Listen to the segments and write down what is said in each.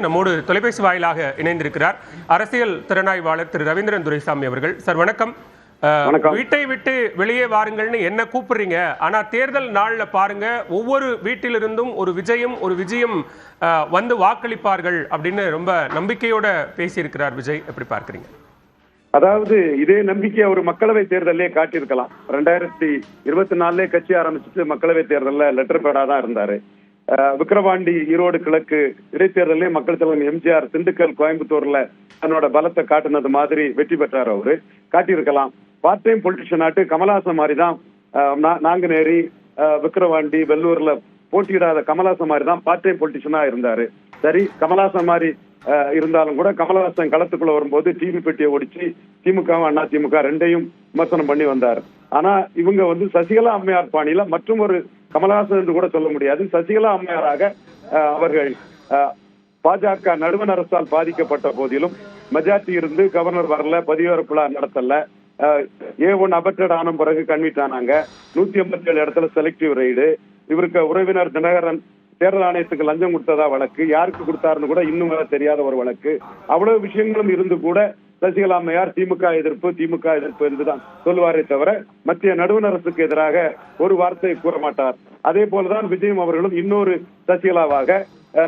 நம்மோடு தொலைபேசி வாயிலாக இணைந்திருக்கிறார் அரசியல் திறனாய்வாளர் திரு ரவீந்திரன் துரைசாமி அவர்கள். சார் வணக்கம். வீட்டை விட்டு வெளியே வாருங்கள்னு என்ன கூப்பிடுறீங்க, ஆனா தேர்தல் நாள்ல பாருங்க ஒவ்வொரு வீட்டிலிருந்தும் ஒரு விஜயம் வந்து வாக்களிப்பார்கள் அப்படின்னு ரொம்ப நம்பிக்கையோட பேசியிருக்கிறார் விஜய். எப்படி பார்க்கறீங்க? அதாவது இதே நம்பிக்கை ஒரு மக்களவை தேர்தலே காட்டியிருக்கலாம். 2024 கட்சி ஆரம்பிச்சுட்டு மக்களவை தேர்தலில் லெட்டர் பேடா தான் இருந்தாரு. விக்கிரவாண்டி ஈரோடு கிழக்கு இடைத்தேர்தலே மக்கள் தலைவர் எம்ஜிஆர் திண்டுக்கல் கோயம்புத்தூர்ல தன்னோட பலத்தை காட்டுனது மாதிரி வெற்றி பெற்றார். அவரு காட்டியிருக்கலாம். பார்ட் டைம் பொலிட்டிஷியன் ஆட்டு கமலஹாசன் மாதிரி தான் நாங்குநேரி விக்கிரவாண்டி வெள்ளூர்ல போட்டியிடாத கமலஹாசன் மாதிரி தான் பார்ட் டைம் பொலிட்டிஷியனா இருந்தாரு. சரி, கமலஹாசன் மாதிரி இருந்தாலும் கூட கமலஹாசன் களத்துக்குள்ள வரும்போது டிவி பெட்டியை ஒடிச்சு திமுகவும் அண்ணா திமுக ரெண்டையும் விமர்சனம் பண்ணி வந்தார். ஆனா இவங்க சசிகலா அம்மையார் பாணியில மற்றும் ஒரு கமலஹாசன் என்று கூட சொல்ல முடியாது, சசிகலா அம்மையாராக அவர்கள் பாஜக நடுவண் அரசால் பாதிக்கப்பட்ட போதிலும் மெஜாரிட்டி இருந்து கவர்னர் வரல, பதிவேற்புலா நடத்தல, A1 அபர்டட் ஆன பிறகு கன்வீட் ஆனாங்க. 187 இடத்துல செலக்டிவ் ரைடு. இவருக்கு உறவினர் தினகரன் தேர்தல் ஆணையத்துக்கு லஞ்சம் கொடுத்ததா வழக்கு, யாருக்கு கொடுத்தாருன்னு கூட இன்னும் வர தெரியாத ஒரு வழக்கு. அவ்வளவு விஷயங்களும் இருந்து கூட சசிகலா அம்மையார் திமுக எதிர்ப்பு என்றுதான் சொல்லுவாரே தவிர மத்திய நடுவண் அரசுக்கு எதிராக ஒரு வார்த்தை கூற மாட்டார். அதே போலதான் விஜயம் அவர்களும் இன்னொரு சசிகலாவாக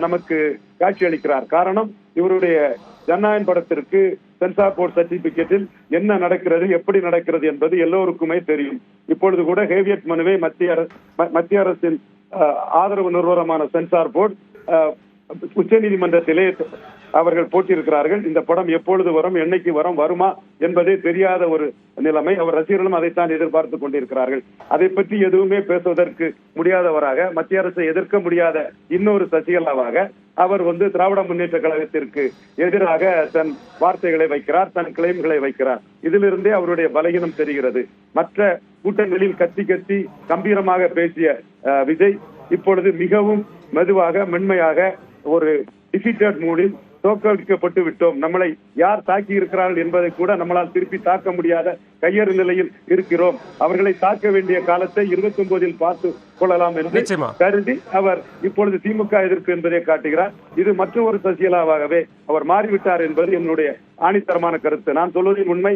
நமக்கு காட்சி அளிக்கிறார். காரணம், இவருடைய ஜனநாயகன் படத்திற்கு சென்சார் போர்ட் சர்டிபிகேட்டில் என்ன நடக்கிறது, எப்படி நடக்கிறது என்பது எல்லோருக்குமே தெரியும். இப்பொழுது கூட ஹேவியட் மனுவை மத்திய அரசின் ஆதரவு நிறுவனமான சென்சார் போர்ட் உச்ச நீதிமன்றத்திலே அவர்கள் போட்டியிருக்கிறார்கள். இந்த படம் எப்பொழுது வரும், என்னைக்கு வருமா என்பதே தெரியாத ஒரு நிலைமை. அவர் ரசிகர்களும் அதைத்தான் எதிர்பார்த்து கொண்டிருக்கிறார்கள். அதை பற்றி எதுவுமே பேசுவதற்கு முடியாதவராக, மத்திய அரசை எதிர்க்க முடியாத இன்னொரு சசிகலாவாக அவர் திராவிட முன்னேற்ற கழகத்திற்கு எதிராக தன் வார்த்தைகளை வைக்கிறார், தன் கிளைம்களை வைக்கிறார். இதிலிருந்தே அவருடைய பலகீனம் தெரிகிறது. மற்ற கூட்டங்களில் கத்தி கம்பீரமாக பேசிய விஜய் இப்பொழுது மிகவும் மெதுவாக மென்மையாக ஒரு டிஃபீட்டட் மூடில் தோற்கடிக்கப்பட்டு விட்டோம், நம்மளை யார் தாக்கி இருக்கிறார்கள் என்பதை கூட நம்மளால் திருப்பி தாக்க முடியாத கையறு நிலையில் இருக்கிறோம், அவர்களை தாக்க வேண்டிய காலத்தை 29 பார்த்து கொள்ளலாம் என்று கருதி அவர் இப்பொழுது திமுக எதிர்ப்பு என்பதை காட்டுகிறார். இது மற்றொரு சசிகலாவாகவே அவர் மாறிவிட்டார் என்பது என்னுடைய ஆணித்தரமான கருத்து. நான் சொல்வதின் உண்மை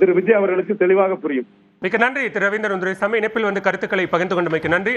திரு விஜய் அவர்களுக்கு தெளிவாக புரியும். மிக நன்றி திரு ரவீந்திரன் துரைசாமி. இணைப்பில் கருத்துக்களை பகிர்ந்து கொண்டமைக்கு நன்றி.